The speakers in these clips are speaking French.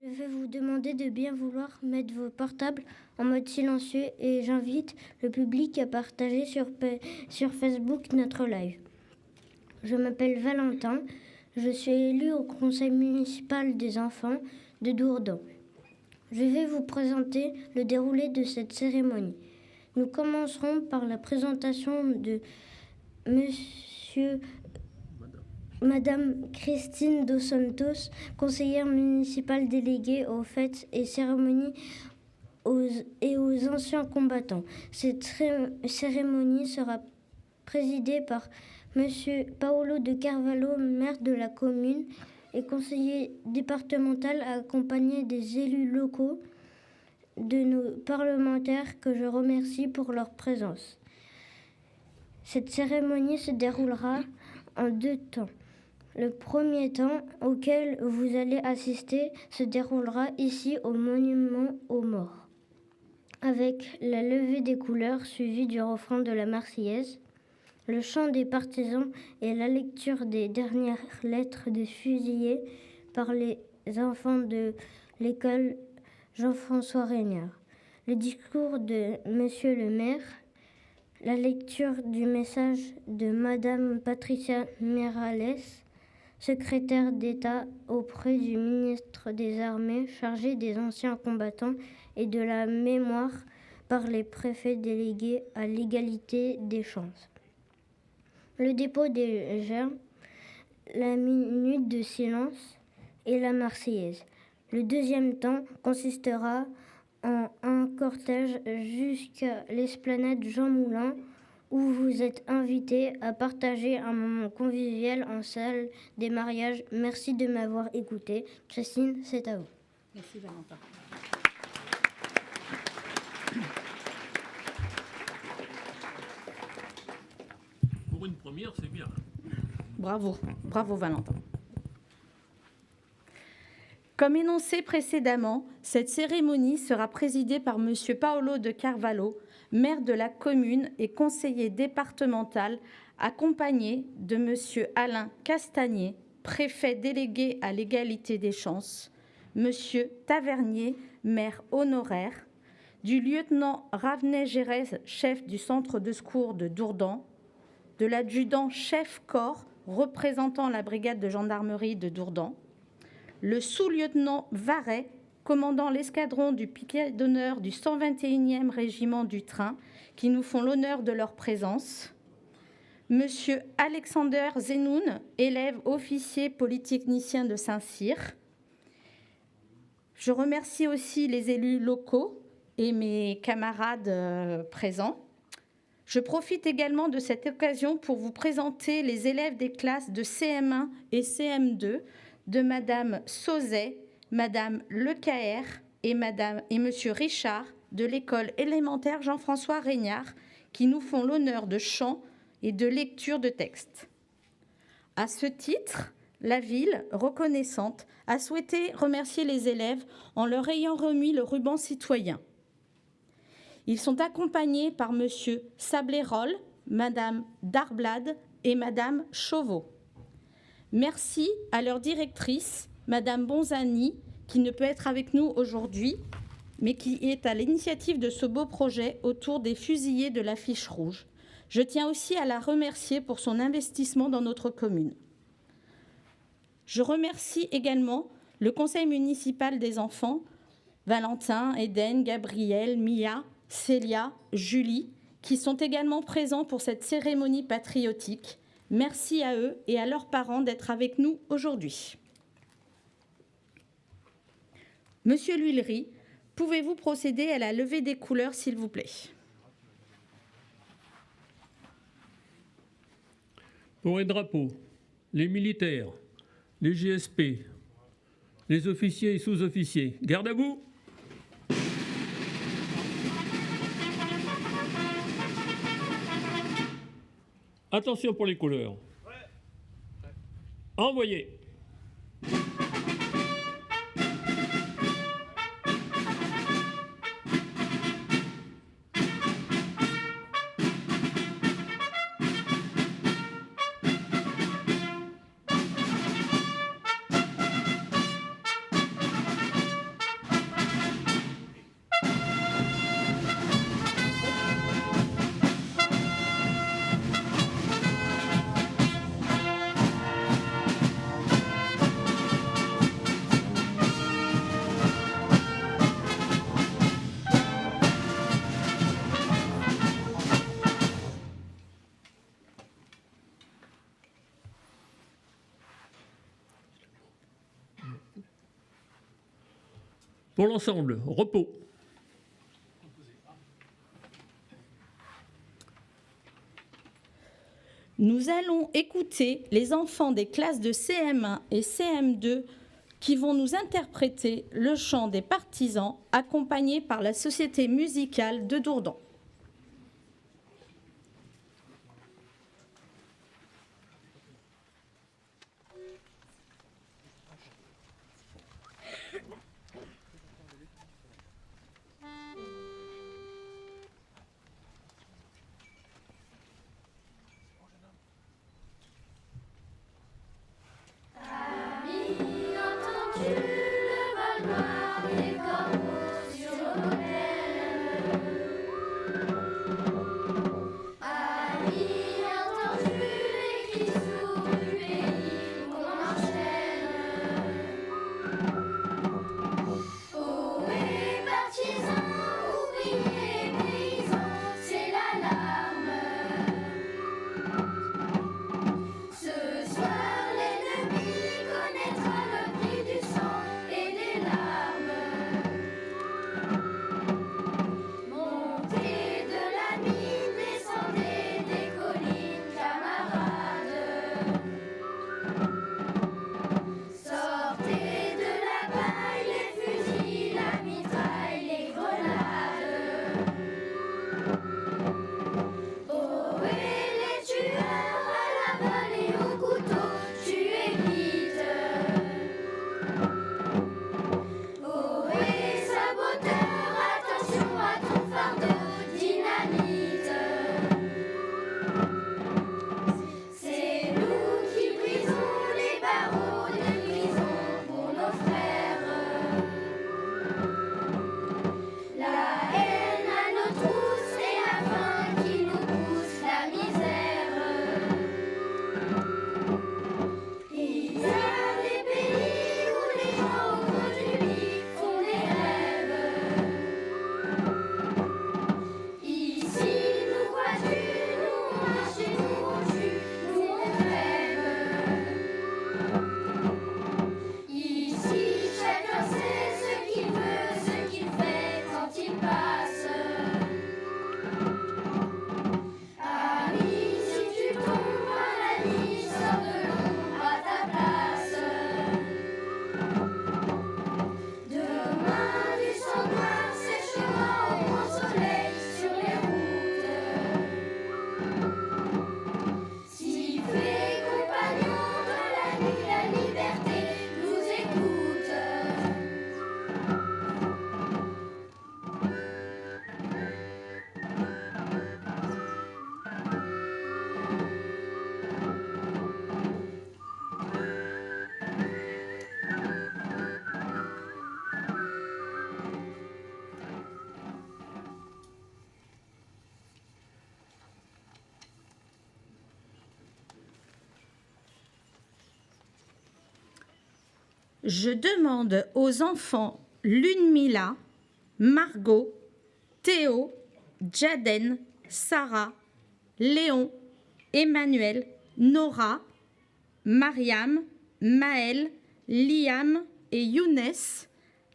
Je vais vous demander de bien vouloir mettre vos portables en mode silencieux et j'invite le public à partager sur Facebook notre live. Je m'appelle Valentin, je suis élu au conseil municipal des enfants de Dourdan. Je vais vous présenter le déroulé de cette cérémonie. Nous commencerons par la présentation de Madame Christine Dos Santos, conseillère municipale déléguée aux fêtes et cérémonies et aux anciens combattants. Cette cérémonie sera présidée par Monsieur Paolo de Carvalho, maire de la commune et conseiller départemental, accompagné des élus locaux, de nos parlementaires que je remercie pour leur présence. Cette cérémonie se déroulera en 2 temps. Le premier temps auquel vous allez assister se déroulera ici au monument aux morts, avec la levée des couleurs suivie du refrain de la Marseillaise, le chant des partisans et la lecture des dernières lettres des fusillés par les enfants de l'école Jean-François Reignard, le discours de Monsieur le maire, la lecture du message de Madame Patricia Miralles, secrétaire d'État auprès du ministre des Armées chargé des anciens combattants et de la mémoire par les préfets délégués à l'égalité des chances. Le dépôt des germes, la minute de silence et la Marseillaise. Le deuxième temps consistera en un cortège jusqu'à l'esplanade Jean Moulin, où vous êtes invités à partager un moment convivial en salle des mariages. Merci de m'avoir écouté. Christine, c'est à vous. Merci Valentin. Pour une première, c'est bien. Bravo, bravo Valentin. Comme énoncé précédemment, cette cérémonie sera présidée par Monsieur Paolo de Carvalho, maire de la commune et conseiller départemental, accompagné de Monsieur Alain Castagnier, préfet délégué à l'égalité des chances, Monsieur Tavernier, maire honoraire, du lieutenant Ravenet Gérès, chef du centre de secours de Dourdan, de l'adjudant chef corps représentant la brigade de gendarmerie de Dourdan, le sous-lieutenant Varet, commandant l'escadron du piquet d'honneur du 121e régiment du train, qui nous font l'honneur de leur présence, Monsieur Alexander Zenoun, élève officier polytechnicien de Saint-Cyr. Je remercie aussi les élus locaux et mes camarades présents. Je profite également de cette occasion pour vous présenter les élèves des classes de CM1 et CM2 de Madame Sauzet, Madame Lecaër et Monsieur Richard de l'école élémentaire Jean-François Reignard, qui nous font l'honneur de chant et de lecture de textes. À ce titre, la ville, reconnaissante, a souhaité remercier les élèves en leur ayant remis le ruban citoyen. Ils sont accompagnés par Monsieur Sablérol, Madame Darblade et Madame Chauveau. Merci à leur directrice, Madame Bonzani, qui ne peut être avec nous aujourd'hui, mais qui est à l'initiative de ce beau projet autour des fusillés de l'affiche rouge. Je tiens aussi à la remercier pour son investissement dans notre commune. Je remercie également le conseil municipal des enfants, Valentin, Eden, Gabriel, Mia, Célia, Julie, qui sont également présents pour cette cérémonie patriotique. Merci à eux et à leurs parents d'être avec nous aujourd'hui. Monsieur L'Huillerie, pouvez-vous procéder à la levée des couleurs, s'il vous plaît? Pour les drapeaux, les militaires, les GSP, les officiers et sous-officiers, garde à vous. Attention pour les couleurs. Envoyez. Pour l'ensemble, repos. Nous allons écouter les enfants des classes de CM1 et CM2 qui vont nous interpréter le chant des partisans accompagné par la Société musicale de Dourdan. Je demande aux enfants Lunmila, Margot, Théo, Jaden, Sarah, Léon, Emmanuel, Nora, Mariam, Maël, Liam et Younes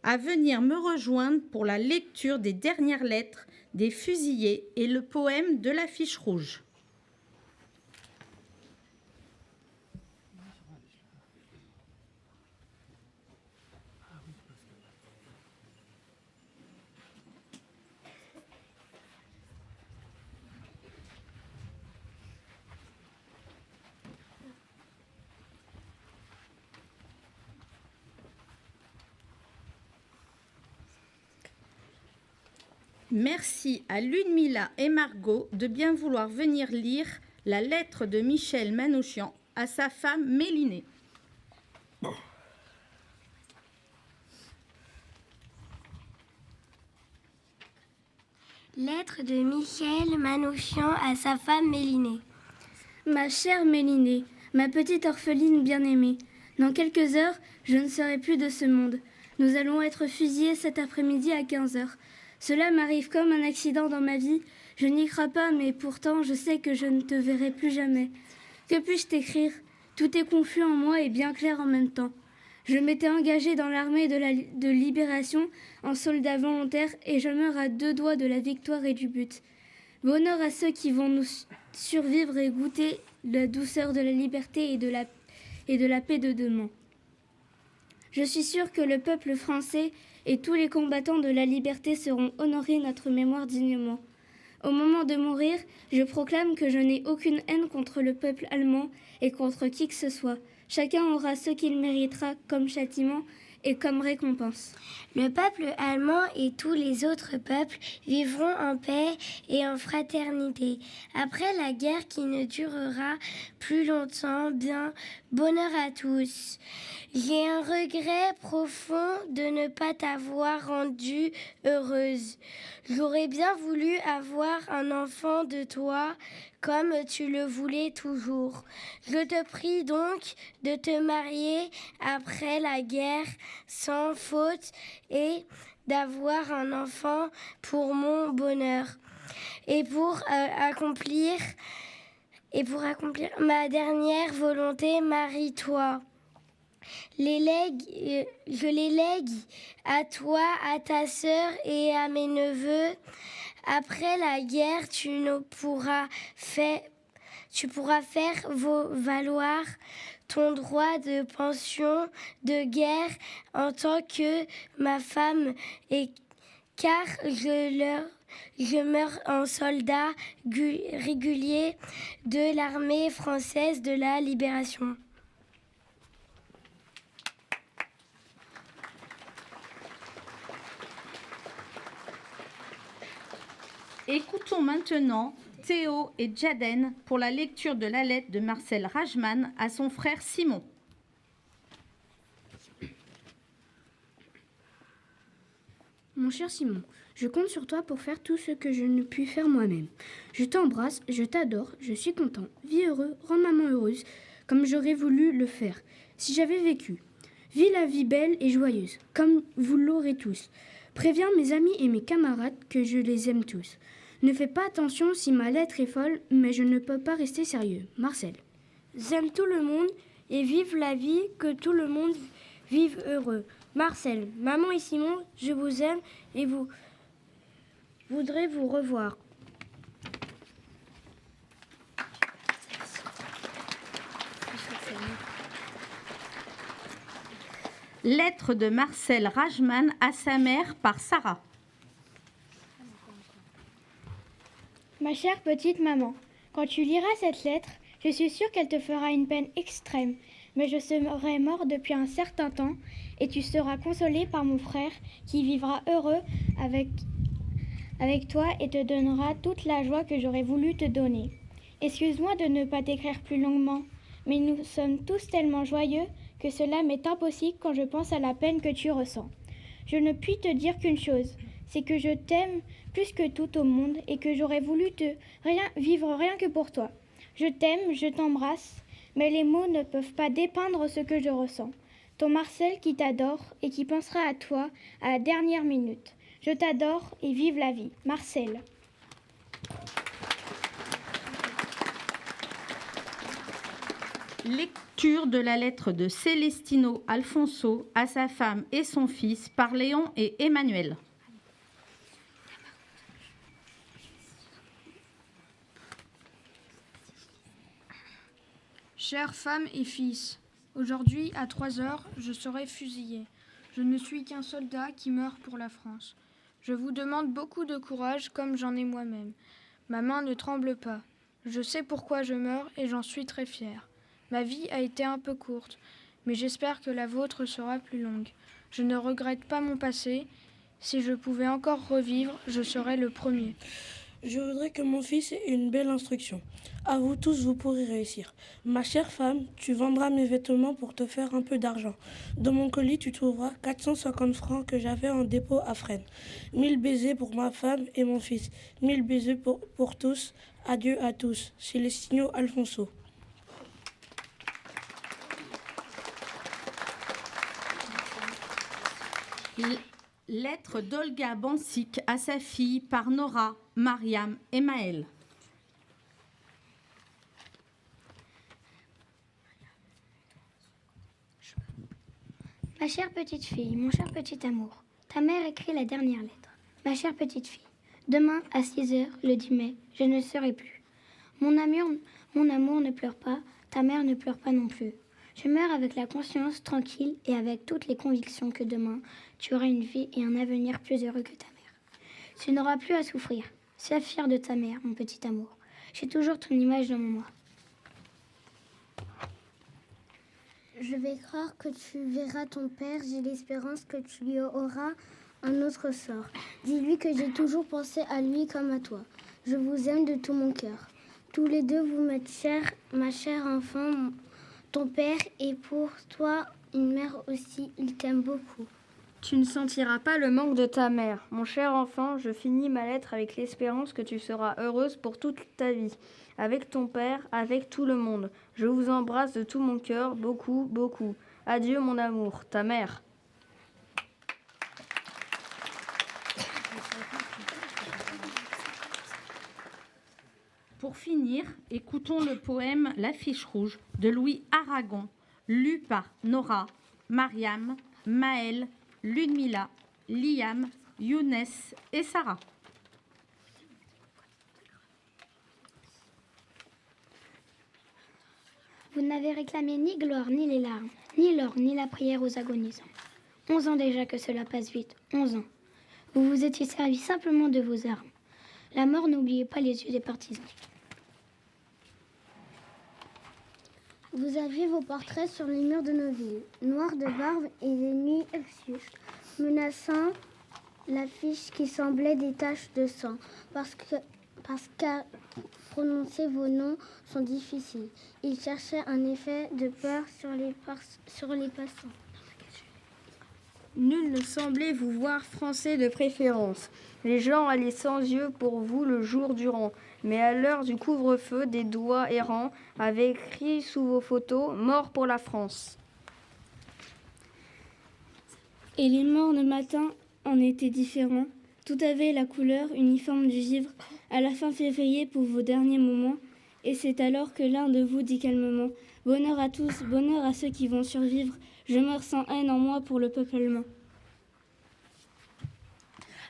à venir me rejoindre pour la lecture des dernières lettres des fusillés et le poème de l'affiche rouge. Merci à Lunmila et Margot de bien vouloir venir lire la lettre de Michel Manouchian à sa femme Mélinée. Lettre de Michel Manouchian à sa femme Mélinée. Ma chère Mélinée, ma petite orpheline bien-aimée, dans quelques heures, je ne serai plus de ce monde. Nous allons être fusillés cet après-midi à 15h. Cela m'arrive comme un accident dans ma vie. Je n'y crois pas, mais pourtant je sais que je ne te verrai plus jamais. Que puis-je t'écrire ? Tout est confus en moi et bien clair en même temps. Je m'étais engagé dans l'armée de libération en soldat volontaire et je meurs à 2 doigts de la victoire et du but. Bonheur à ceux qui vont nous survivre et goûter la douceur de la liberté et de la paix de demain. Je suis sûre que le peuple français et tous les combattants de la liberté sauront honorer notre mémoire dignement. Au moment de mourir, je proclame que je n'ai aucune haine contre le peuple allemand et contre qui que ce soit. Chacun aura ce qu'il méritera comme châtiment et comme récompense. Le peuple allemand et tous les autres peuples vivront en paix et en fraternité. Après la guerre qui ne durera plus longtemps, bien, bonheur à tous. J'ai un regret profond de ne pas t'avoir rendue heureuse. J'aurais bien voulu avoir un enfant de toi comme tu le voulais toujours. Je te prie donc de te marier après la guerre sans faute et d'avoir un enfant pour mon bonheur. Et pour accomplir ma dernière volonté, marie-toi. Je les lègue à toi, à ta sœur et à mes neveux. Après la guerre, tu pourras faire valoir ton droit de pension de guerre en tant que ma femme, et car je meurs en soldat régulier de l'armée française de la libération. Écoutons maintenant Théo et Jaden pour la lecture de la lettre de Marcel Rajman à son frère Simon. Mon cher Simon, je compte sur toi pour faire tout ce que je ne puis faire moi-même. Je t'embrasse, je t'adore, je suis content. Vis heureux, rends maman heureuse, comme j'aurais voulu le faire si j'avais vécu. Vis la vie belle et joyeuse, comme vous l'aurez tous. Préviens mes amis et mes camarades que je les aime tous. Ne fais pas attention si ma lettre est folle, mais je ne peux pas rester sérieux. Marcel. J'aime tout le monde et vive la vie, que tout le monde vive heureux. Marcel, maman et Simon, je vous aime et vous voudrais vous revoir. Lettre de Marcel Rajman à sa mère par Sarah. Ma chère petite maman, quand tu liras cette lettre, je suis sûre qu'elle te fera une peine extrême, mais je serai mort depuis un certain temps et tu seras consolée par mon frère qui vivra heureux avec toi et te donnera toute la joie que j'aurais voulu te donner. Excuse-moi de ne pas t'écrire plus longuement, mais nous sommes tous tellement joyeux que cela m'est impossible quand je pense à la peine que tu ressens. Je ne puis te dire qu'une chose, c'est que je t'aime plus que tout au monde et que j'aurais voulu vivre rien que pour toi. Je t'aime, je t'embrasse, mais les mots ne peuvent pas dépeindre ce que je ressens. Ton Marcel qui t'adore et qui pensera à toi à la dernière minute. Je t'adore et vive la vie. Marcel. Lecture de la lettre de Célestino Alfonso à sa femme et son fils par Léon et Emmanuel. Chères femmes et fils, aujourd'hui à 3 heures, je serai fusillé. Je ne suis qu'un soldat qui meurt pour la France. Je vous demande beaucoup de courage comme j'en ai moi-même. Ma main ne tremble pas. Je sais pourquoi je meurs et j'en suis très fière. Ma vie a été un peu courte, mais j'espère que la vôtre sera plus longue. Je ne regrette pas mon passé. Si je pouvais encore revivre, je serais le premier. Je voudrais que mon fils ait une belle instruction. À vous tous, vous pourrez réussir. Ma chère femme, tu vendras mes vêtements pour te faire un peu d'argent. Dans mon colis, tu trouveras 450 francs que j'avais en dépôt à Fresnes. 1000 baisers pour ma femme et mon fils. 1000 baisers pour tous. Adieu à tous. Célestino Alfonso. Lettre d'Olga Bansik à sa fille par Nora, Mariam et Maëlle. Ma chère petite fille, mon cher petit amour, ta mère écrit la dernière lettre. Ma chère petite fille, demain à 6 heures, le 10 mai, je ne serai plus. Mon amour ne pleure pas, ta mère ne pleure pas non plus. Je meurs avec la conscience tranquille et avec toutes les convictions que demain, tu auras une vie et un avenir plus heureux que ta mère. Tu n'auras plus à souffrir. Sois fier de ta mère, mon petit amour. J'ai toujours ton image dans mon moi. Je vais croire que tu verras ton père. J'ai l'espérance que tu lui auras un autre sort. Dis-lui que j'ai toujours pensé à lui comme à toi. Je vous aime de tout mon cœur. Tous les deux, vous m'êtes chers, ma chère enfant. Ton père est pour toi une mère aussi. Il t'aime beaucoup. Tu ne sentiras pas le manque de ta mère. Mon cher enfant, je finis ma lettre avec l'espérance que tu seras heureuse pour toute ta vie, avec ton père, avec tout le monde. Je vous embrasse de tout mon cœur, beaucoup, beaucoup. Adieu mon amour, ta mère. Pour finir, écoutons le poème L'affiche rouge de Louis Aragon, lu par Nora, Mariam, Maëlle, Ludmila, Liam, Younes et Sarah. Vous n'avez réclamé ni gloire, ni les larmes, ni l'or, ni la prière aux agonisants. 11 ans déjà que cela passe vite, 11 ans. Vous vous étiez servi simplement de vos armes. La mort n'oubliez pas les yeux des partisans. Vous aviez vos portraits sur les murs de nos villes, noirs de barbe et des nuits obscures, menaçant l'affiche qui semblait des taches de sang, parce qu'à prononcer vos noms sont difficiles. Ils cherchaient un effet de peur sur les passants. Nul ne semblait vous voir français de préférence. Les gens allaient sans yeux pour vous le jour durant. Mais à l'heure du couvre-feu, des doigts errants avaient écrit sous vos photos « Mort pour la France ». Et les mornes matins en étaient différents. Tout avait la couleur uniforme du givre à la fin février pour vos derniers moments. Et c'est alors que l'un de vous dit calmement « Bonheur à tous, bonheur à ceux qui vont survivre. Je meurs sans haine en moi pour le peuple allemand. »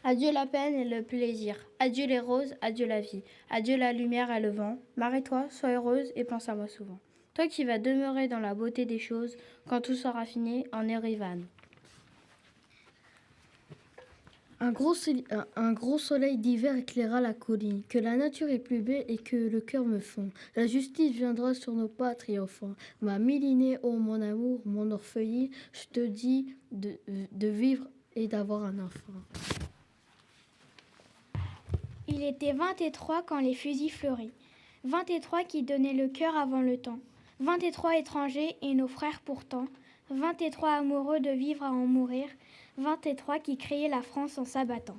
Adieu la peine et le plaisir. Adieu les roses, adieu la vie. Adieu la lumière et le vent. Marie-toi, sois heureuse et pense à moi souvent. Toi qui vas demeurer dans la beauté des choses, quand tout sera fini, en Erivan. Un gros soleil d'hiver éclaira la colline, que la nature est plus belle et que le cœur me fond. La justice viendra sur nos pas triomphants. Ma Mélinée, ô mon amour, mon orpheline, je te dis de vivre et d'avoir un enfant. Il était 23 quand les fusils fleurissent. 23 qui donnaient le cœur avant le temps. 23 étrangers et nos frères pourtant. 23 amoureux de vivre à en mourir. 23 qui créaient la France en s'abattant.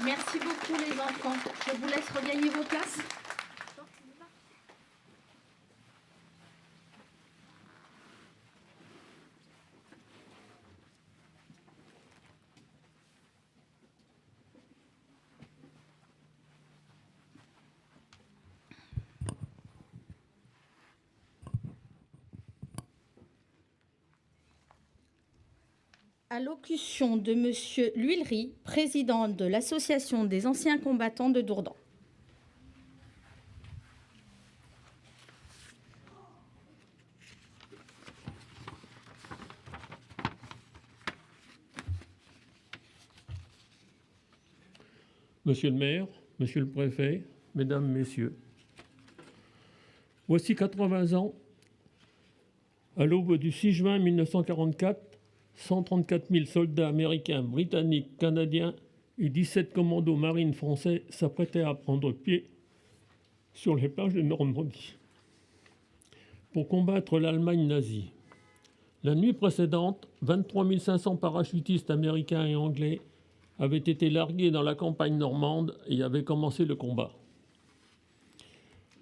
Merci beaucoup les enfants. Je vous laisse regagner vos places. Allocution de Monsieur L'Huillerie, président de l'Association des anciens combattants de Dourdan. Monsieur le maire, monsieur le préfet, mesdames, messieurs, voici 80 ans, à l'aube du 6 juin 1944, 134 000 soldats américains, britanniques, canadiens et 17 commandos marines français s'apprêtaient à prendre pied sur les plages de Normandie pour combattre l'Allemagne nazie. La nuit précédente, 23 500 parachutistes américains et anglais avaient été largués dans la campagne normande et avaient commencé le combat.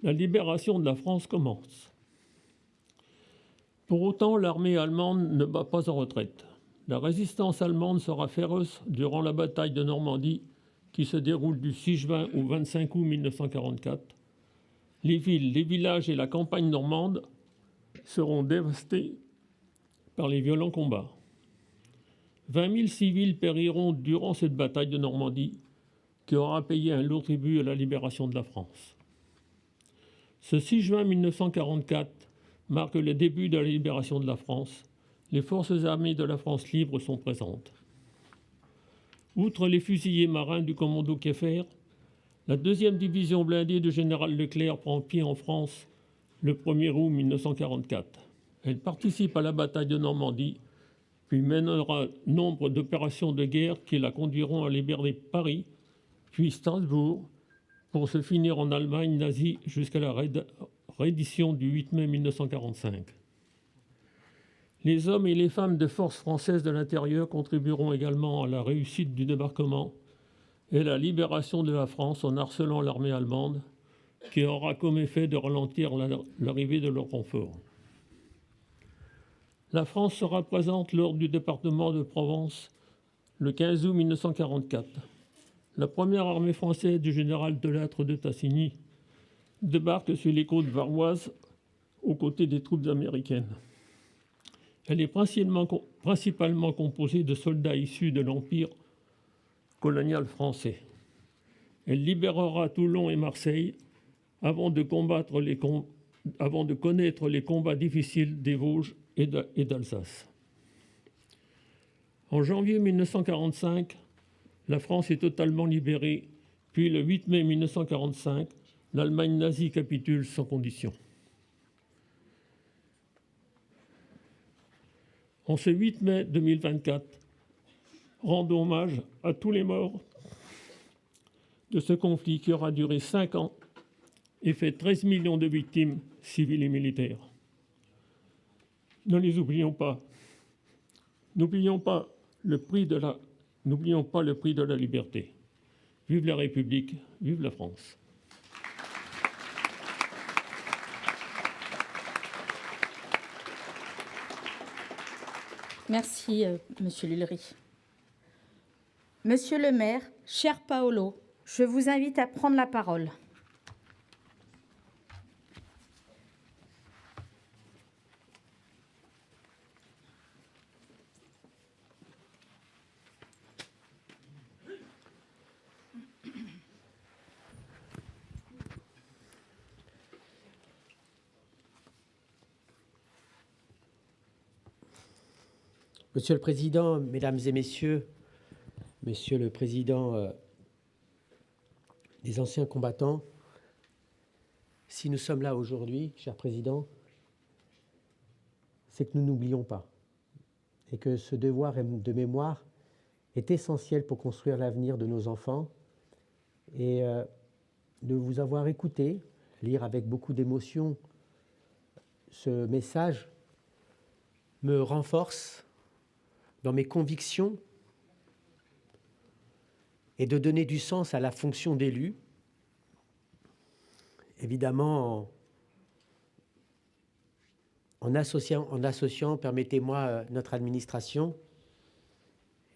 La libération de la France commence. Pour autant, l'armée allemande ne bat pas en retraite. La résistance allemande sera féroce durant la bataille de Normandie qui se déroule du 6 juin au 25 août 1944. Les villes, les villages et la campagne normande seront dévastés par les violents combats. 20 000 civils périront durant cette bataille de Normandie qui aura payé un lourd tribut à la libération de la France. Ce 6 juin 1944 marque le début de la libération de la France. Les forces armées de la France libre sont présentes. Outre les fusiliers marins du commando Kieffer, la 2e division blindée du général Leclerc prend pied en France le 1er août 1944. Elle participe à la bataille de Normandie, puis mènera nombre d'opérations de guerre qui la conduiront à libérer Paris, puis Strasbourg, pour se finir en Allemagne nazie jusqu'à la reddition du 8 mai 1945. Les hommes et les femmes de forces françaises de l'intérieur contribueront également à la réussite du débarquement et la libération de la France en harcelant l'armée allemande, qui aura comme effet de ralentir l'arrivée de leur renfort. La France sera présente lors du département de Provence le 15 août 1944. La première armée française du général Delattre de Tassigny débarque sur les côtes varoises aux côtés des troupes américaines. Elle est principalement composée de soldats issus de l'Empire colonial français. Elle libérera Toulon et Marseille avant de connaître les combats difficiles des Vosges et d'Alsace. En janvier 1945, la France est totalement libérée, puis le 8 mai 1945, l'Allemagne nazie capitule sans condition. En ce 8 mai 2024, rendons hommage à tous les morts de ce conflit qui aura duré 5 ans et fait 13 millions de victimes civiles et militaires. Ne les oublions pas. N'oublions pas le prix de la liberté. Vive la République, vive la France. Merci, Monsieur Lullery. Monsieur le maire, cher Paolo, je vous invite à prendre la parole. Monsieur le Président, Mesdames et Messieurs, Monsieur le Président des anciens combattants, si nous sommes là aujourd'hui, cher Président, c'est que nous n'oublions pas et que ce devoir de mémoire est essentiel pour construire l'avenir de nos enfants et de vous avoir écouté, lire avec beaucoup d'émotion ce message me renforce dans mes convictions et de donner du sens à la fonction d'élu. Évidemment, en associant, permettez-moi, notre administration.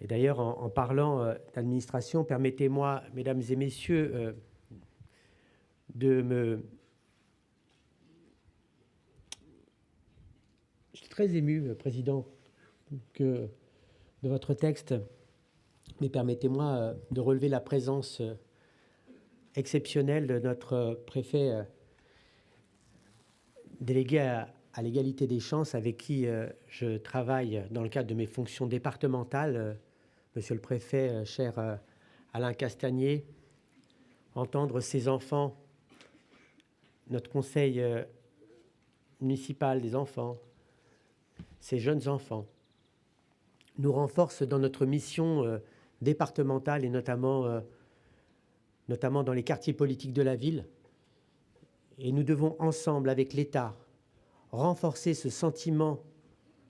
Et d'ailleurs, en parlant d'administration, permettez-moi, Mesdames et Messieurs, je suis très ému, Président, de votre texte, mais permettez-moi de relever la présence exceptionnelle de notre préfet délégué à l'égalité des chances, avec qui je travaille dans le cadre de mes fonctions départementales, Monsieur le préfet, cher Alain Castagnier, entendre ces enfants, notre conseil municipal des enfants, ces jeunes enfants, nous renforce dans notre mission départementale et notamment dans les quartiers politiques de la ville. Et nous devons ensemble, avec l'État, renforcer ce sentiment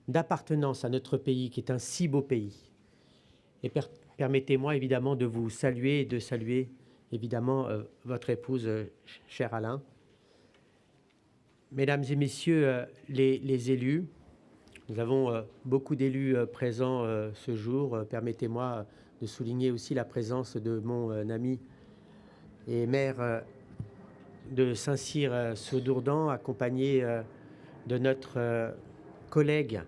d'appartenance à notre pays, qui est un si beau pays. Et permettez-moi évidemment de vous saluer et de saluer évidemment votre épouse, cher Alain. Mesdames et Messieurs les élus, nous avons beaucoup d'élus présents ce jour. Permettez-moi de souligner aussi la présence de mon ami et maire de Saint-Cyr-sur-Dourdan, accompagné de notre collègue,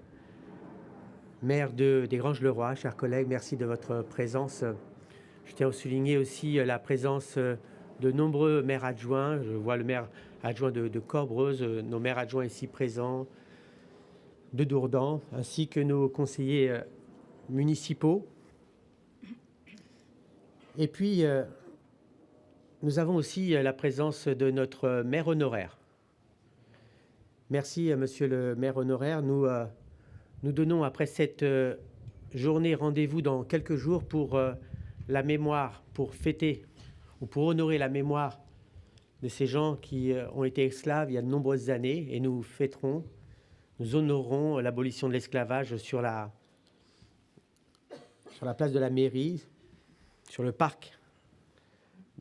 maire des Granges-le-Roi. Chers collègues, merci de votre présence. Je tiens à souligner aussi la présence de nombreux maires adjoints. Je vois le maire adjoint de Corbreuse, nos maires adjoints ici présents, de Dourdan, ainsi que nos conseillers municipaux. Et puis, nous avons aussi la présence de notre maire honoraire. Merci, monsieur le maire honoraire. Nous donnons, après cette journée, rendez-vous dans quelques jours pour la mémoire, pour fêter ou pour honorer la mémoire de ces gens qui ont été esclaves il y a de nombreuses années, et nous fêterons, nous honorerons l'abolition de l'esclavage sur la place de la mairie, sur le parc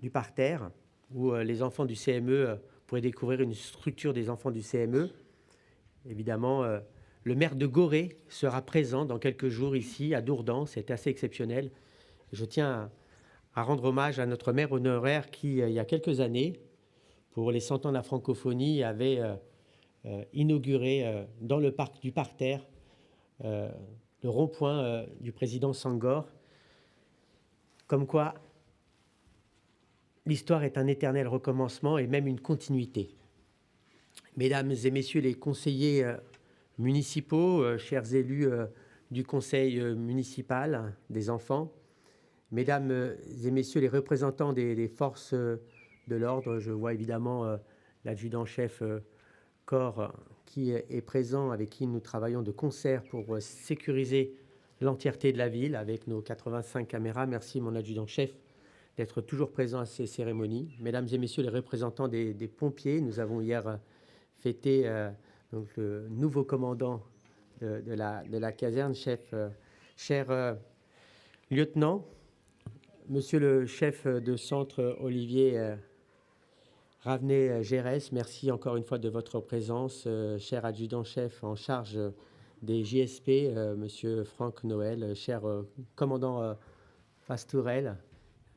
du parterre, où les enfants du CME pourraient découvrir une structure des enfants du CME. Évidemment, le maire de Gorée sera présent dans quelques jours ici à Dourdan, c'est assez exceptionnel. Je tiens à rendre hommage à notre maire honoraire qui, il y a quelques années, pour les 100 ans de la francophonie, avait inauguré dans le parc du parterre le rond-point du président Senghor. Comme quoi, l'histoire est un éternel recommencement et même une continuité. Mesdames et messieurs les conseillers municipaux, chers élus du conseil municipal des enfants, mesdames et messieurs les représentants des forces de l'ordre, je vois évidemment l'adjudant-chef corps qui est présent, avec qui nous travaillons de concert pour sécuriser l'entièreté de la ville avec nos 85 caméras. Merci mon adjudant-chef d'être toujours présent à ces cérémonies. Mesdames et messieurs les représentants des pompiers, nous avons hier fêté donc le nouveau commandant de la caserne, cher lieutenant, monsieur le chef de centre Olivier Ravenet-Gérès, merci encore une fois de votre présence. Cher adjudant-chef en charge des JSP, monsieur Franck Noël, cher commandant Pastourel,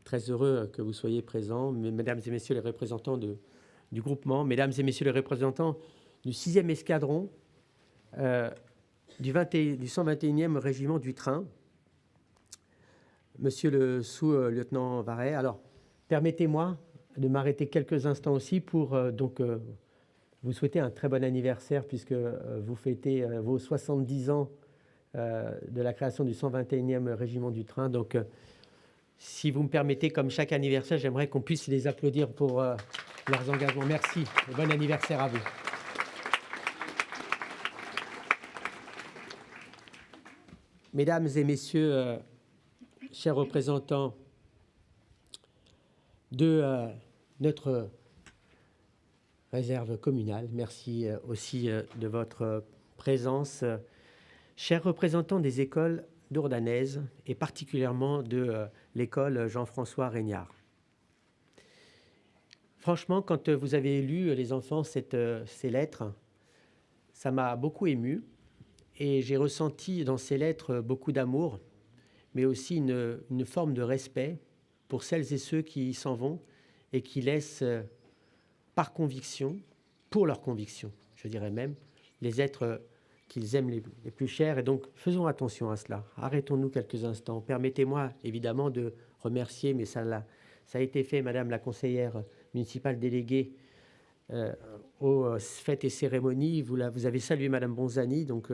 très heureux que vous soyez présents. Mesdames et messieurs les représentants du groupement, mesdames et messieurs les représentants du 6e escadron, du 121e régiment du train, monsieur le sous-lieutenant Varret. Alors, permettez-moi de m'arrêter quelques instants aussi pour vous souhaiter un très bon anniversaire, puisque vous fêtez vos 70 ans de la création du 121e régiment du train. Donc, si vous me permettez, comme chaque anniversaire, j'aimerais qu'on puisse les applaudir pour leurs engagements. Merci et bon anniversaire à vous. Mesdames et messieurs, chers représentants de notre réserve communale, merci aussi de votre présence. Chers représentants des écoles dourdanaises et particulièrement de l'école Jean-François Régnard. Franchement, quand vous avez lu, les enfants, ces lettres, ça m'a beaucoup ému et j'ai ressenti dans ces lettres beaucoup d'amour, mais aussi une forme de respect pour celles et ceux qui s'en vont et qui laissent par conviction, pour leur conviction, je dirais même, les êtres qu'ils aiment les plus chers. Et donc, faisons attention à cela. Arrêtons-nous quelques instants. Permettez-moi, évidemment, de remercier, mais ça a été fait, Madame la conseillère municipale déléguée aux fêtes et cérémonies. Vous avez salué Madame Bonzani, donc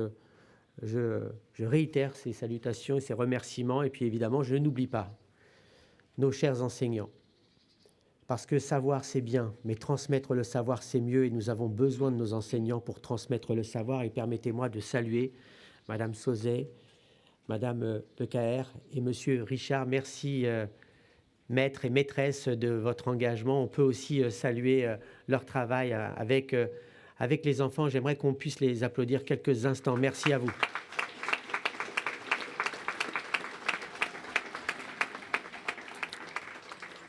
je réitère ces salutations et ces remerciements. Et puis, évidemment, je n'oublie pas nos chers enseignants. Parce que savoir, c'est bien, mais transmettre le savoir, c'est mieux. Et nous avons besoin de nos enseignants pour transmettre le savoir. Et permettez-moi de saluer Madame Sauzet, Madame Pecaer et Monsieur Richard. Merci, maîtres et maîtresses, de votre engagement. On peut aussi saluer leur travail avec les enfants. J'aimerais qu'on puisse les applaudir quelques instants. Merci à vous.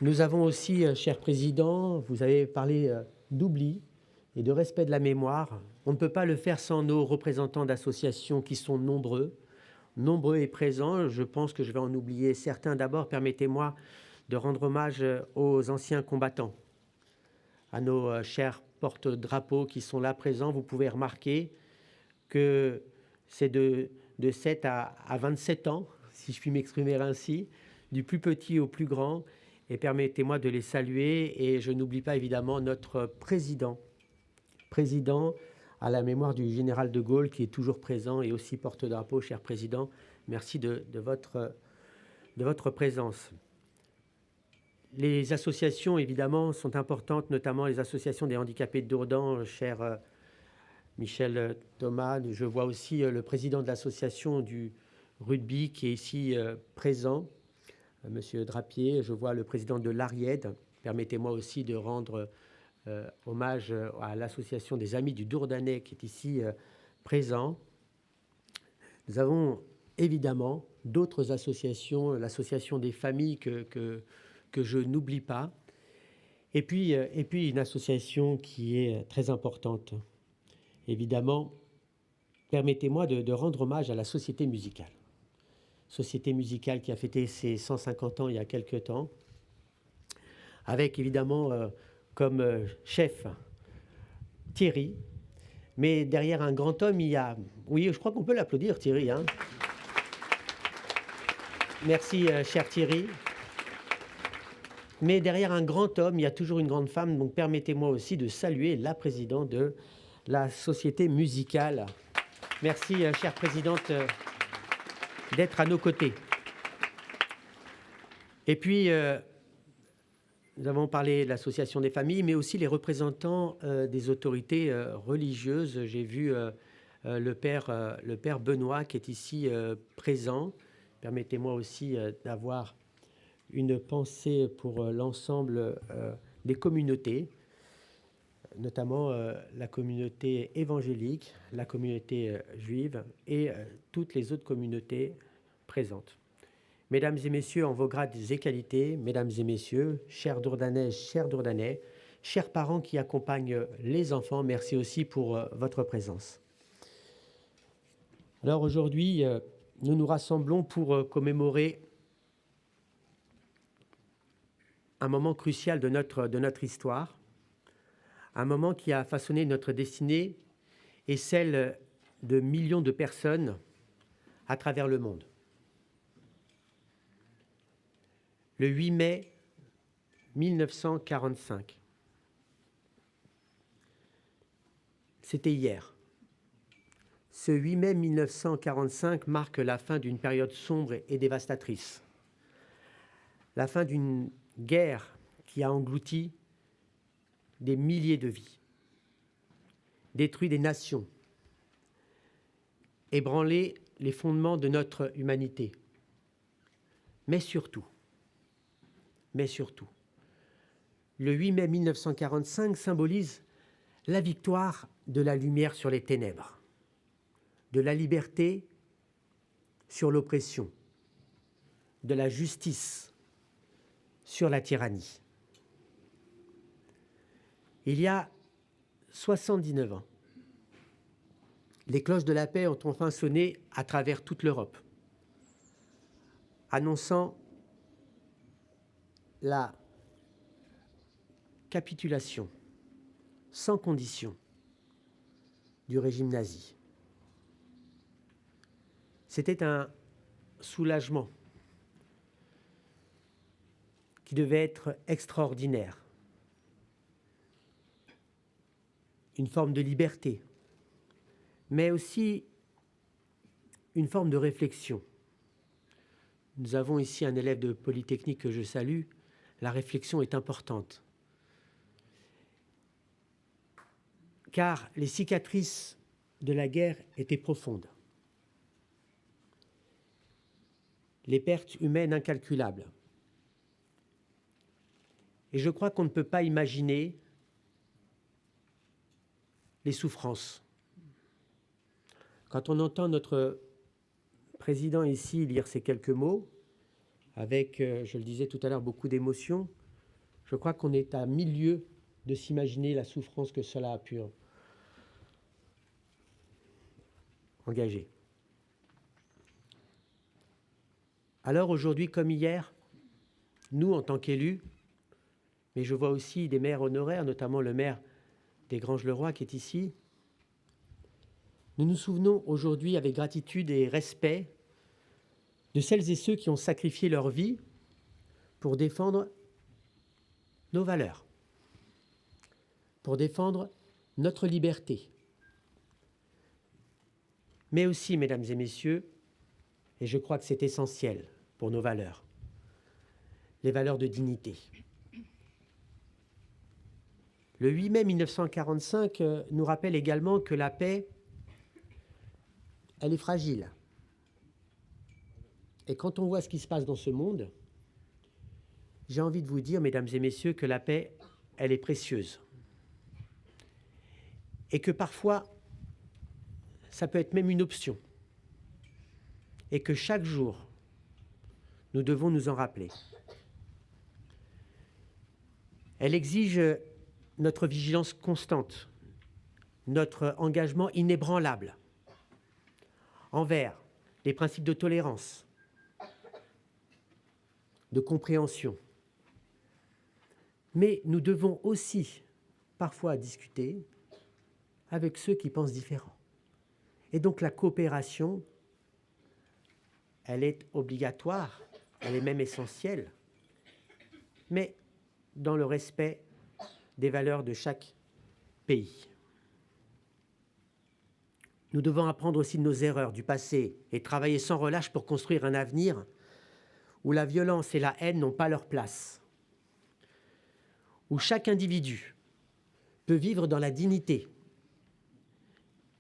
Nous avons aussi, cher Président, vous avez parlé d'oubli et de respect de la mémoire. On ne peut pas le faire sans nos représentants d'associations qui sont nombreux et présents. Je pense que je vais en oublier certains. D'abord, permettez-moi de rendre hommage aux anciens combattants, à nos chers porte-drapeaux qui sont là présents, vous pouvez remarquer que c'est de 7 à 27 ans, si je puis m'exprimer ainsi, du plus petit au plus grand. Et permettez-moi de les saluer. Et je n'oublie pas évidemment notre président à la mémoire du général de Gaulle, qui est toujours présent et aussi porte-drapeau, cher président. Merci de votre présence. Les associations, évidemment, sont importantes, notamment les associations des handicapés de Dourdan, cher Michel Thomas. Je vois aussi le président de l'association du rugby qui est ici présent, Monsieur Drapier. Je vois le président de l'Ariède. Permettez-moi aussi de rendre hommage à l'association des Amis du Dourdanais qui est ici présent. Nous avons évidemment d'autres associations, l'association des familles que je n'oublie pas, et puis une association qui est très importante. Évidemment, permettez-moi de rendre hommage à la Société musicale. Société musicale qui a fêté ses 150 ans il y a quelque temps, avec évidemment comme chef Thierry, mais derrière un grand homme, il y a... Oui, je crois qu'on peut l'applaudir, Thierry. Hein. Merci, cher Thierry. Mais derrière un grand homme, il y a toujours une grande femme, donc permettez-moi aussi de saluer la présidente de la Société musicale. Merci, chère présidente, d'être à nos côtés. Et puis, nous avons parlé de l'association des familles, mais aussi les représentants des autorités religieuses. J'ai vu le père Benoît qui est ici présent. Permettez-moi aussi d'avoir une pensée pour l'ensemble des communautés, notamment la communauté évangélique, la communauté juive et toutes les autres communautés présentes. Mesdames et messieurs, en vos grades et qualités, mesdames et messieurs, chers Dourdanais, chers Dourdanais, chers parents qui accompagnent les enfants, merci aussi pour votre présence. Alors aujourd'hui, nous nous rassemblons pour commémorer un moment crucial de notre histoire, un moment qui a façonné notre destinée et celle de millions de personnes à travers le monde. Le 8 mai 1945, c'était hier. Ce 8 mai 1945 marque la fin d'une période sombre et dévastatrice, la fin d'une guerre qui a englouti des milliers de vies, détruit des nations, ébranlé les fondements de notre humanité. Mais surtout, le 8 mai 1945 symbolise la victoire de la lumière sur les ténèbres, de la liberté sur l'oppression, de la justice sur la tyrannie. Il y a 79 ans, les cloches de la paix ont enfin sonné à travers toute l'Europe, annonçant la capitulation sans condition du régime nazi. C'était un soulagement qui devait être extraordinaire, une forme de liberté, mais aussi une forme de réflexion. Nous avons ici un élève de Polytechnique que je salue. La réflexion est importante, car les cicatrices de la guerre étaient profondes. Les pertes humaines incalculables. Et je crois qu'on ne peut pas imaginer les souffrances. Quand on entend notre président ici lire ces quelques mots, avec, je le disais tout à l'heure, beaucoup d'émotion, je crois qu'on est à milieu de s'imaginer la souffrance que cela a pu engager. Alors aujourd'hui comme hier, nous, en tant qu'élus, mais je vois aussi des maires honoraires, notamment le maire des Granges-le-Roi qui est ici. Nous nous souvenons aujourd'hui avec gratitude et respect de celles et ceux qui ont sacrifié leur vie pour défendre nos valeurs, pour défendre notre liberté. Mais aussi, mesdames et messieurs, et je crois que c'est essentiel pour nos valeurs, les valeurs de dignité. Le 8 mai 1945 nous rappelle également que la paix, elle est fragile. Et quand on voit ce qui se passe dans ce monde, j'ai envie de vous dire, mesdames et messieurs, que la paix, elle est précieuse. Et que parfois, ça peut être même une option. Et que chaque jour, nous devons nous en rappeler. Elle exige notre vigilance constante, notre engagement inébranlable envers les principes de tolérance, de compréhension. Mais nous devons aussi parfois discuter avec ceux qui pensent différent. Et donc la coopération, elle est obligatoire, elle est même essentielle, mais dans le respect des valeurs de chaque pays. Nous devons apprendre aussi de nos erreurs du passé et travailler sans relâche pour construire un avenir où la violence et la haine n'ont pas leur place, où chaque individu peut vivre dans la dignité,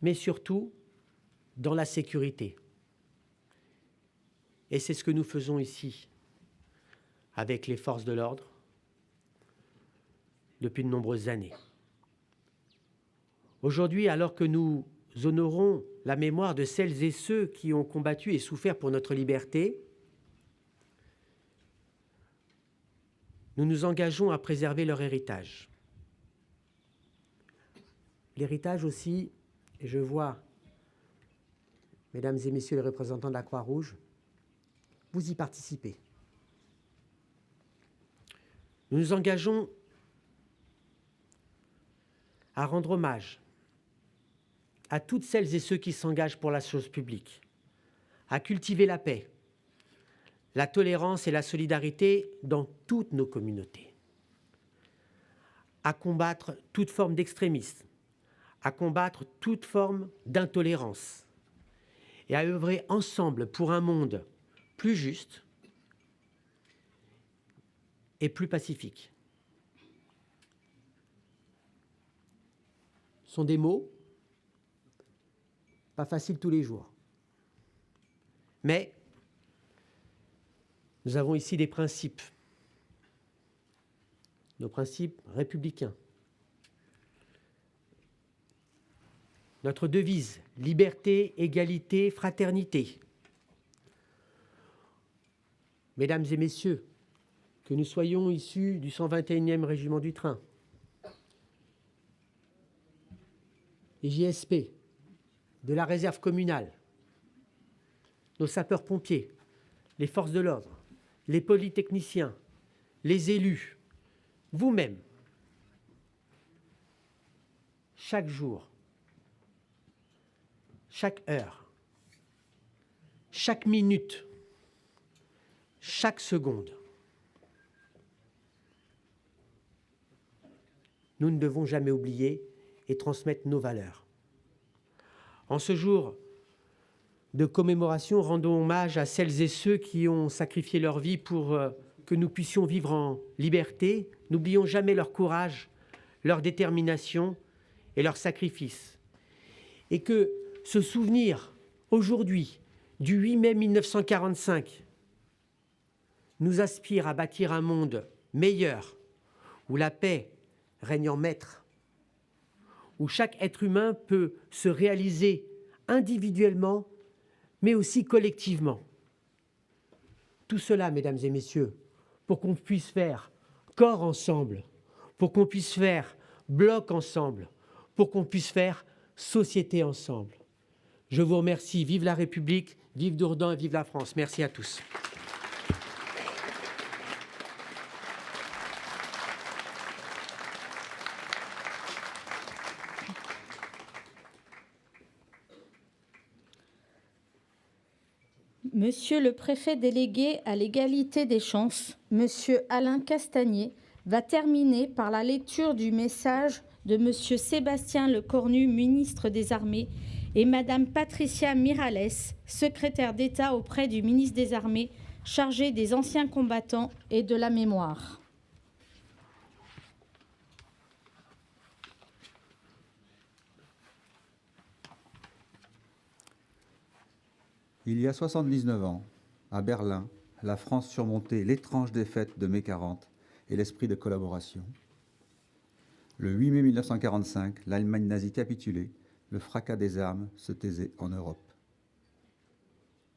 mais surtout dans la sécurité. Et c'est ce que nous faisons ici, avec les forces de l'ordre, depuis de nombreuses années. Aujourd'hui, alors que nous honorons la mémoire de celles et ceux qui ont combattu et souffert pour notre liberté, nous nous engageons à préserver leur héritage. L'héritage aussi, et je vois, mesdames et messieurs les représentants de la Croix-Rouge, vous y participez. Nous nous engageons à rendre hommage à toutes celles et ceux qui s'engagent pour la chose publique, à cultiver la paix, la tolérance et la solidarité dans toutes nos communautés, à combattre toute forme d'extrémisme, à combattre toute forme d'intolérance et à œuvrer ensemble pour un monde plus juste et plus pacifique. Ce sont des mots pas faciles tous les jours. Mais nous avons ici des principes, nos principes républicains. Notre devise, liberté, égalité, fraternité. Mesdames et messieurs, que nous soyons issus du 121e régiment du train, les JSP, de la réserve communale, nos sapeurs-pompiers, les forces de l'ordre, les polytechniciens, les élus, vous-même, chaque jour, chaque heure, chaque minute, chaque seconde, nous ne devons jamais oublier et transmettre nos valeurs. En ce jour de commémoration, rendons hommage à celles et ceux qui ont sacrifié leur vie pour que nous puissions vivre en liberté. N'oublions jamais leur courage, leur détermination et leur sacrifice. Et que ce souvenir, aujourd'hui, du 8 mai 1945, nous aspire à bâtir un monde meilleur, où la paix règne en maître, où chaque être humain peut se réaliser individuellement, mais aussi collectivement. Tout cela, mesdames et messieurs, pour qu'on puisse faire corps ensemble, pour qu'on puisse faire bloc ensemble, pour qu'on puisse faire société ensemble. Je vous remercie. Vive la République, vive Dourdan et vive la France. Merci à tous. Monsieur le préfet délégué à l'égalité des chances, Monsieur Alain Castagnier, va terminer par la lecture du message de Monsieur Sébastien Lecornu, ministre des Armées, et Madame Patricia Miralles, secrétaire d'État auprès du ministre des Armées, chargée des anciens combattants et de la mémoire. Il y a 79 ans, à Berlin, la France surmontait l'étrange défaite de mai 40 et l'esprit de collaboration. Le 8 mai 1945, l'Allemagne nazie capitulait, le fracas des armes se taisait en Europe.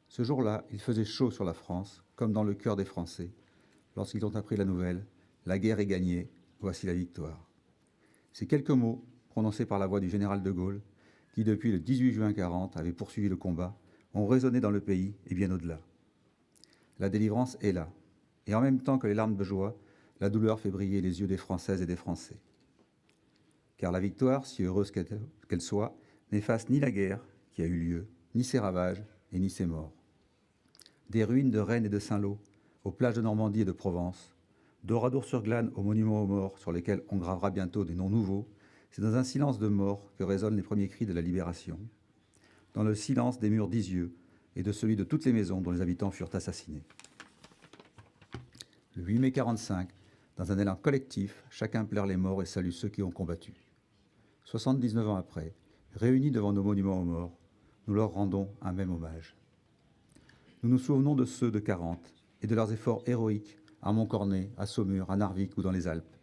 Ce jour-là, il faisait chaud sur la France, comme dans le cœur des Français, lorsqu'ils ont appris la nouvelle « La guerre est gagnée, voici la victoire ». Ces quelques mots, prononcés par la voix du général de Gaulle, qui depuis le 18 juin 40 avait poursuivi le combat, ont résonné dans le pays et bien au-delà. La délivrance est là, et en même temps que les larmes de joie, la douleur fait briller les yeux des Françaises et des Français. Car la victoire, si heureuse qu'elle soit, n'efface ni la guerre qui a eu lieu, ni ses ravages et ni ses morts. Des ruines de Rennes et de Saint-Lô, aux plages de Normandie et de Provence, d'Oradour-sur-Glane aux monuments aux morts sur lesquels on gravera bientôt des noms nouveaux, c'est dans un silence de mort que résonnent les premiers cris de la libération. Dans le silence des murs d'Isieux et de celui de toutes les maisons dont les habitants furent assassinés. Le 8 mai 45, dans un élan collectif, chacun pleure les morts et salue ceux qui ont combattu. 79 ans après, réunis devant nos monuments aux morts, nous leur rendons un même hommage. Nous nous souvenons de ceux de 40 et de leurs efforts héroïques à Montcornet, à Saumur, à Narvik ou dans les Alpes.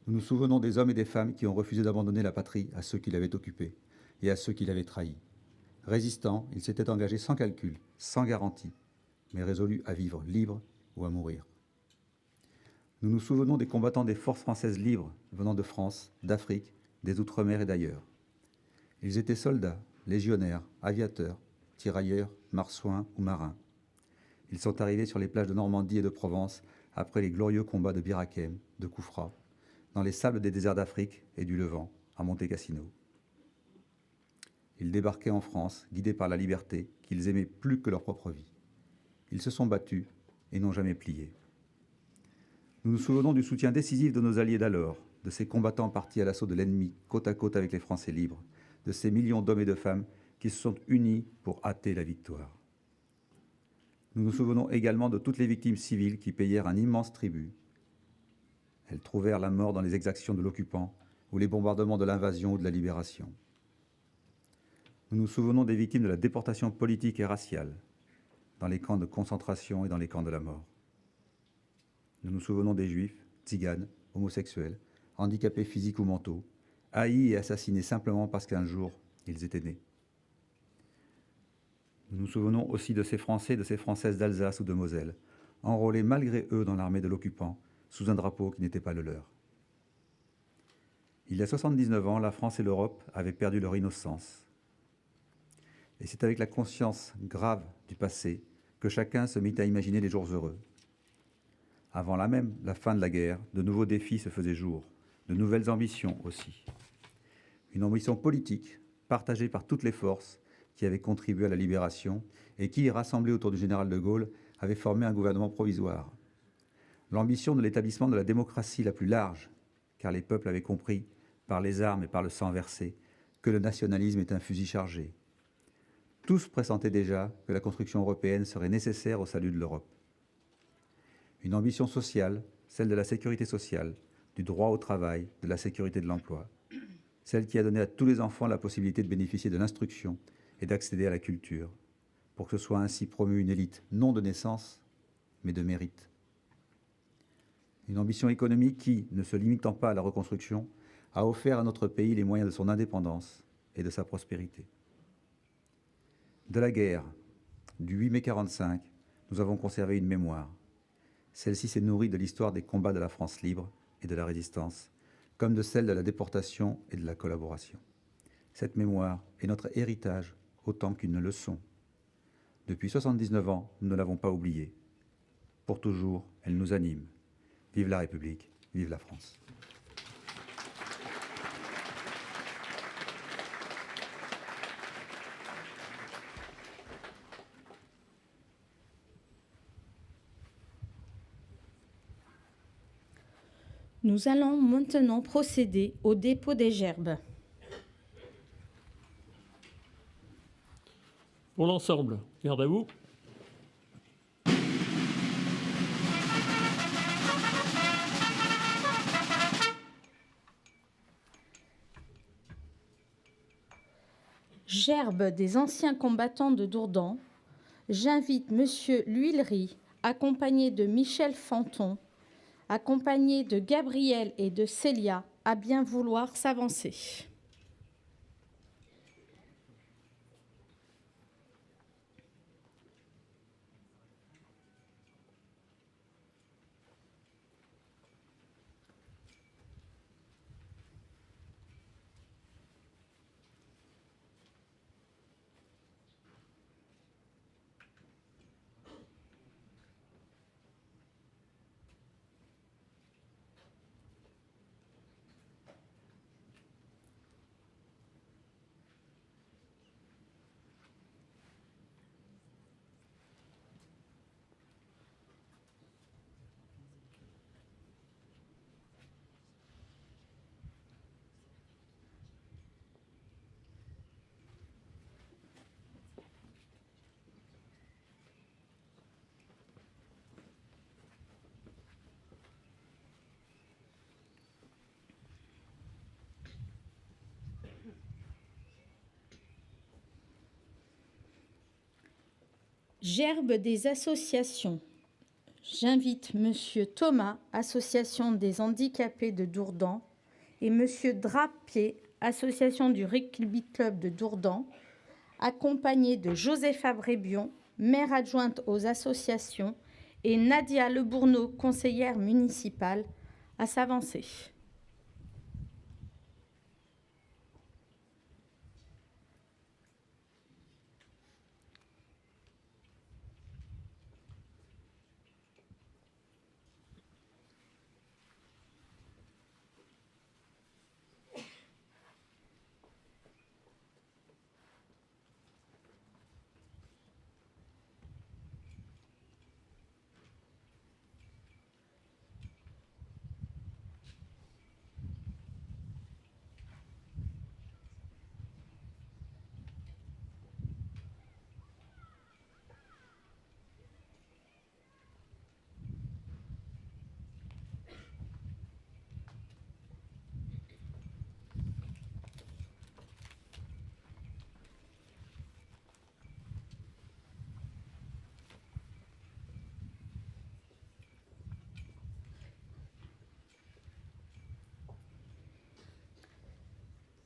Nous nous souvenons des hommes et des femmes qui ont refusé d'abandonner la patrie à ceux qui l'avaient occupée et à ceux qui l'avaient trahi. Résistants, ils s'étaient engagés sans calcul, sans garantie, mais résolus à vivre libres ou à mourir. Nous nous souvenons des combattants des forces françaises libres venant de France, d'Afrique, des Outre-mer et d'ailleurs. Ils étaient soldats, légionnaires, aviateurs, tirailleurs, marsouins ou marins. Ils sont arrivés sur les plages de Normandie et de Provence après les glorieux combats de Bir Hakeim, de Koufra, dans les sables des déserts d'Afrique et du Levant, à Monte Cassino. Ils débarquaient en France, guidés par la liberté qu'ils aimaient plus que leur propre vie. Ils se sont battus et n'ont jamais plié. Nous nous souvenons du soutien décisif de nos alliés d'alors, de ces combattants partis à l'assaut de l'ennemi, côte à côte avec les Français libres, de ces millions d'hommes et de femmes qui se sont unis pour hâter la victoire. Nous nous souvenons également de toutes les victimes civiles qui payèrent un immense tribut. Elles trouvèrent la mort dans les exactions de l'occupant ou les bombardements de l'invasion ou de la libération. Nous nous souvenons des victimes de la déportation politique et raciale, dans les camps de concentration et dans les camps de la mort. Nous nous souvenons des juifs, tziganes, homosexuels, handicapés physiques ou mentaux, haïs et assassinés simplement parce qu'un jour, ils étaient nés. Nous nous souvenons aussi de ces Français et de ces Françaises d'Alsace ou de Moselle, enrôlés malgré eux dans l'armée de l'occupant, sous un drapeau qui n'était pas le leur. Il y a 79 ans, la France et l'Europe avaient perdu leur innocence. Et c'est avec la conscience grave du passé que chacun se mit à imaginer les jours heureux. Avant même la fin de la guerre, de nouveaux défis se faisaient jour, de nouvelles ambitions aussi. Une ambition politique, partagée par toutes les forces qui avaient contribué à la libération et qui, rassemblées autour du général de Gaulle, avaient formé un gouvernement provisoire. L'ambition de l'établissement de la démocratie la plus large, car les peuples avaient compris, par les armes et par le sang versé, que le nationalisme est un fusil chargé. Tous pressentaient déjà que la construction européenne serait nécessaire au salut de l'Europe. Une ambition sociale, celle de la sécurité sociale, du droit au travail, de la sécurité de l'emploi, celle qui a donné à tous les enfants la possibilité de bénéficier de l'instruction et d'accéder à la culture, pour que ce soit ainsi promu une élite non de naissance, mais de mérite. Une ambition économique qui, ne se limitant pas à la reconstruction, a offert à notre pays les moyens de son indépendance et de sa prospérité. De la guerre, du 8 mai 45, nous avons conservé une mémoire. Celle-ci s'est nourrie de l'histoire des combats de la France libre et de la résistance, comme de celle de la déportation et de la collaboration. Cette mémoire est notre héritage autant qu'une leçon. Depuis 79 ans, nous ne l'avons pas oubliée. Pour toujours, elle nous anime. Vive la République, vive la France. Nous allons maintenant procéder au dépôt des gerbes. Pour l'ensemble, garde à vous. Gerbe des anciens combattants de Dourdan, j'invite Monsieur L'Huillerie, accompagné de Michel Fanton, accompagné de Gabriel et de Célia, à bien vouloir s'avancer. Gerbe des associations. J'invite Monsieur Thomas, Association des handicapés de Dourdan, et Monsieur Drapier, Association du Rugby Club de Dourdan, accompagnés de Josepha Brébion, maire adjointe aux associations, et Nadia Lebourneau, conseillère municipale, à s'avancer.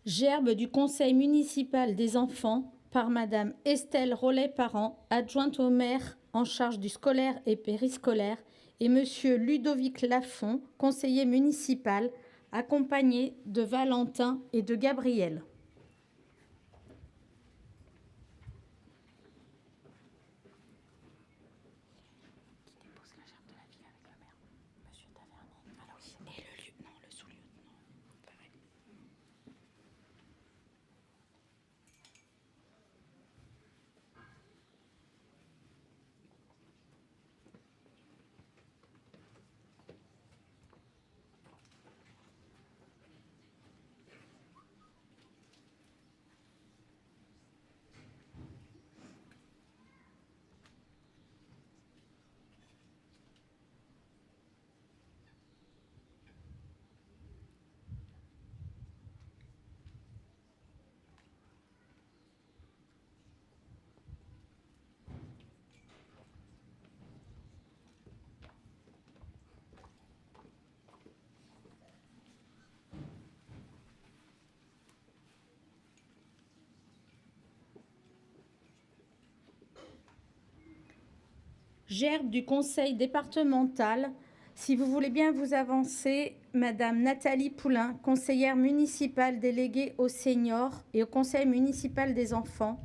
Gerbe du conseil municipal des enfants par Madame Estelle Rollet-Parent, adjointe au maire en charge du scolaire et périscolaire, et Monsieur Ludovic Lafont, conseiller municipal, accompagné de Valentin et de Gabriel. Gerbe du conseil départemental. Si vous voulez bien vous avancer, Madame Nathalie Poulain, conseillère municipale déléguée aux seniors et au conseil municipal des enfants,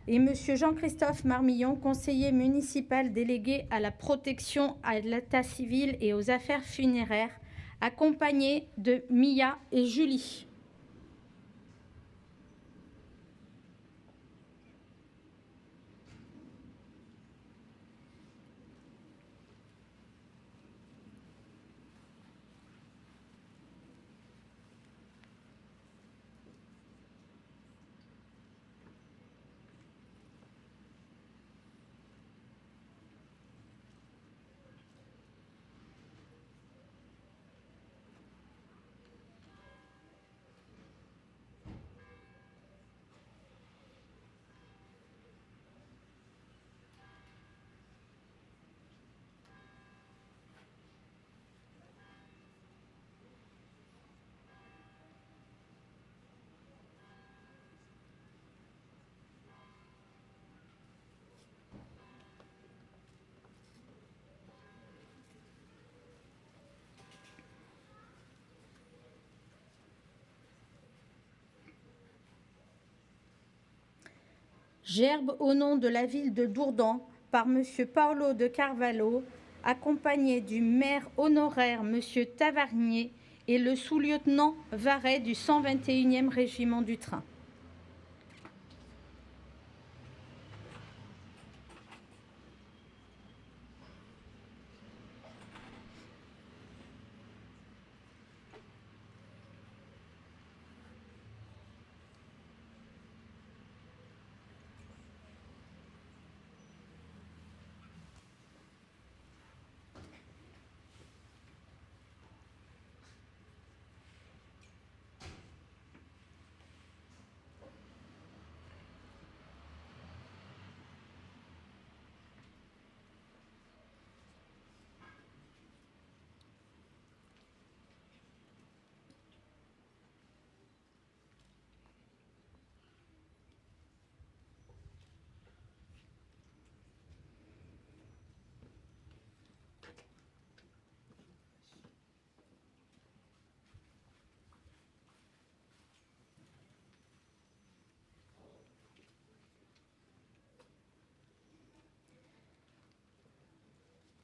et Monsieur Jean-Christophe Marmillon, conseiller municipal délégué à la protection à l'état civil et aux affaires funéraires, accompagnés de Mia et Julie. Gerbe au nom de la ville de Dourdan par M. Paolo de Carvalho, accompagné du maire honoraire M. Tavarnier et le sous-lieutenant Varet du 121e régiment du train.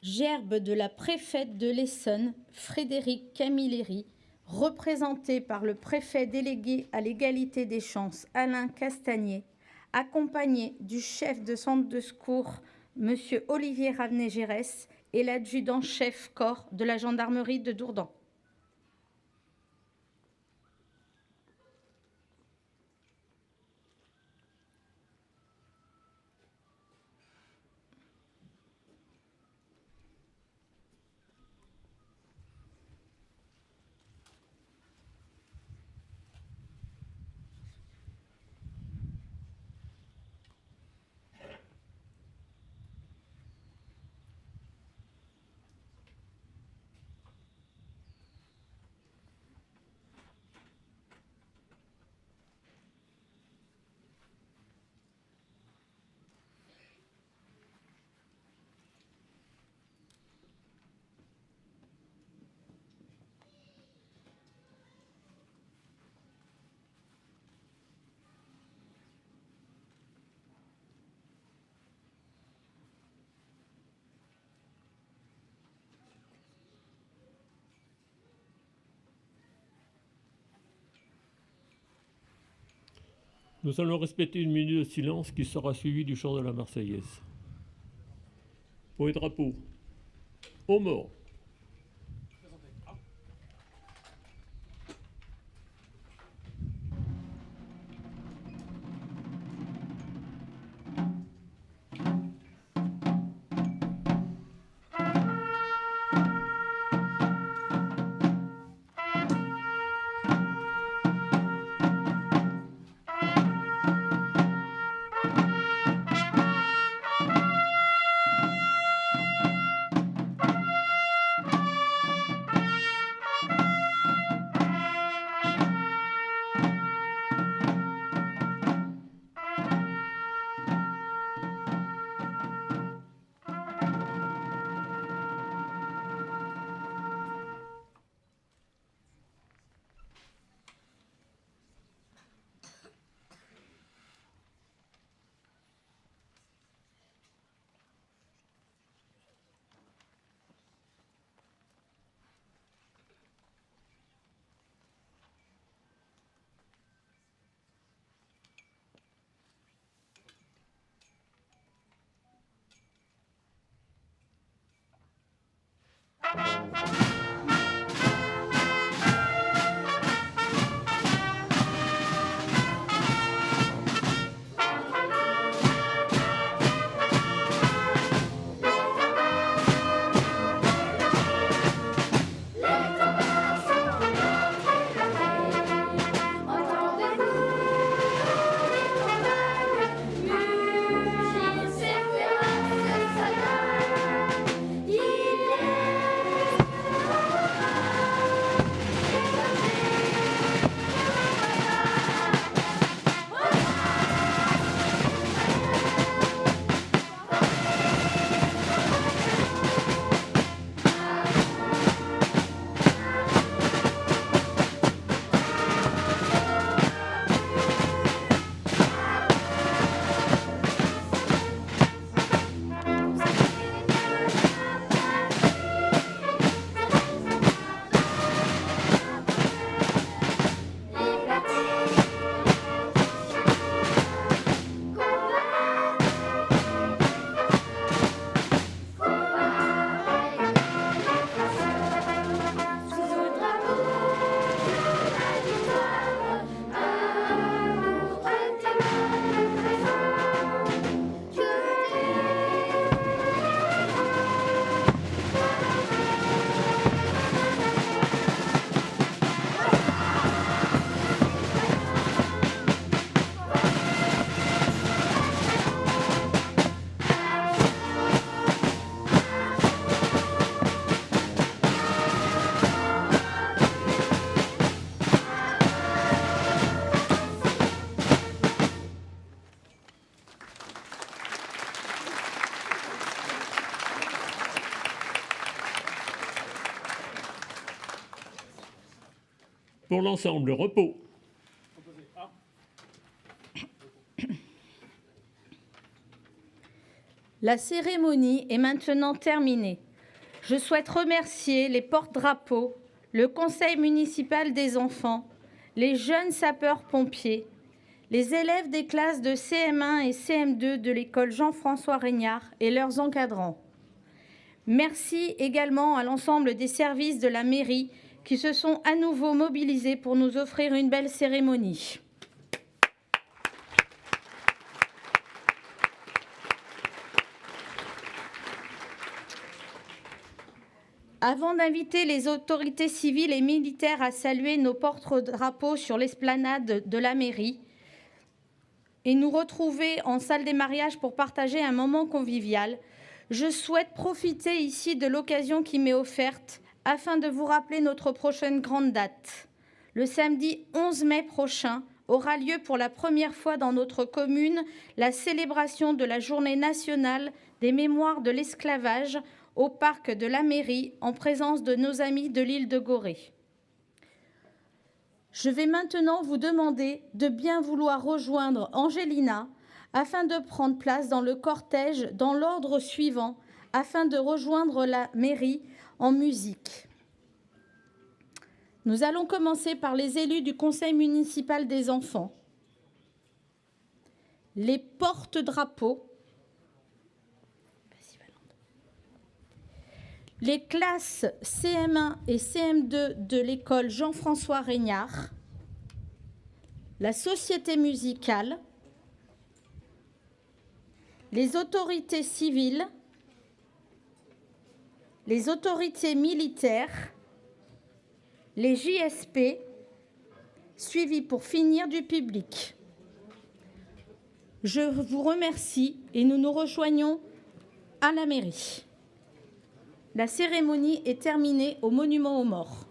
Gerbe de la préfète de l'Essonne, Frédéric Camilleri, représenté par le préfet délégué à l'égalité des chances, Alain Castagnier, accompagné du chef de centre de secours, M. Olivier Ravenet-Gérès, et l'adjudant-chef corps de la gendarmerie de Dourdan. Nous allons respecter une minute de silence qui sera suivie du chant de la Marseillaise. Pour les drapeaux, aux morts. Pour l'ensemble, repos. La cérémonie est maintenant terminée. Je souhaite remercier les porte-drapeaux, le conseil municipal des enfants, les jeunes sapeurs-pompiers, les élèves des classes de CM1 et CM2 de l'école Jean-François Reignard et leurs encadrants. Merci également à l'ensemble des services de la mairie qui se sont à nouveau mobilisés pour nous offrir une belle cérémonie. Avant d'inviter les autorités civiles et militaires à saluer nos porte-drapeaux sur l'esplanade de la mairie et nous retrouver en salle des mariages pour partager un moment convivial, je souhaite profiter ici de l'occasion qui m'est offerte afin de vous rappeler notre prochaine grande date. Le samedi 11 mai prochain aura lieu pour la première fois dans notre commune la célébration de la Journée nationale des mémoires de l'esclavage au parc de la mairie en présence de nos amis de l'île de Gorée. Je vais maintenant vous demander de bien vouloir rejoindre Angelina afin de prendre place dans le cortège dans l'ordre suivant afin de rejoindre la mairie en musique. Nous allons commencer par les élus du conseil municipal des enfants, les porte-drapeaux, les classes CM1 et CM2 de l'école Jean-François Reignard, la société musicale, les autorités civiles, les autorités militaires, les JSP, suivis pour finir du public. Je vous remercie et nous nous rejoignons à la mairie. La cérémonie est terminée au monument aux morts.